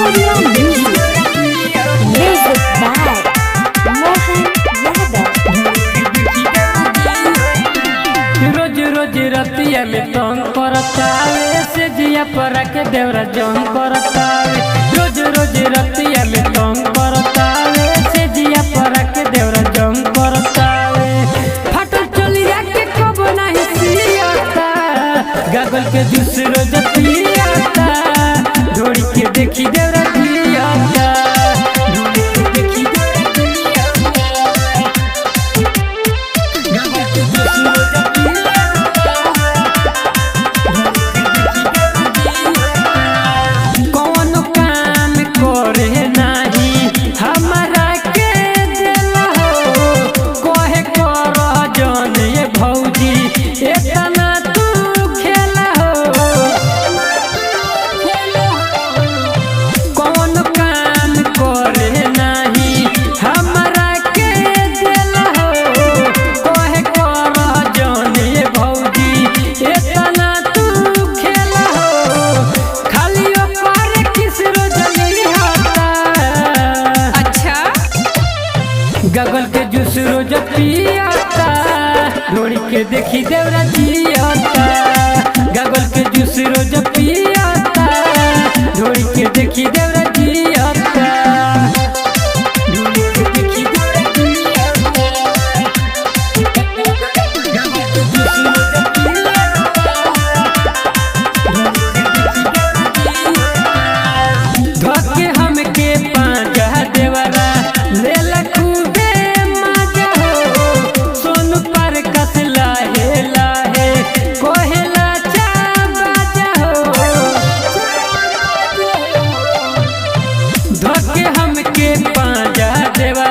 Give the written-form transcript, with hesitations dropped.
Surya Music. Music by Mohan Yadav. रोज रोज रतिया में तंग करतावे से जिया पर के देवरा जंग करतावे। रोज रोज रतिया में तंग करतावे से जिया पर के देवरा जंग करतावे। फटल चलिया के कब नहीं सियाता, गागल के जूस रोज पियाता, ढोड़ी के देखी देवरा पियाता, ढोड़ी के देखी देवरा पियाता, गागल के जूस रोज गगल के जूस रोज पियाता, ढोड़ी के देखी देवरा जियाता। गगल के जूस रोज पियाता, ढोड़ी के देखी देवरा जियाता, ढोड़ी के देखी देवरा जियाता। गगल के जूस रोज पियाता, धोके हमके पांजा देवरा लेला खूबे मजा हो। सोन पर कस लाहे लाहे कोहेला चा बाजा हो। धोके हमके पांजा देवरा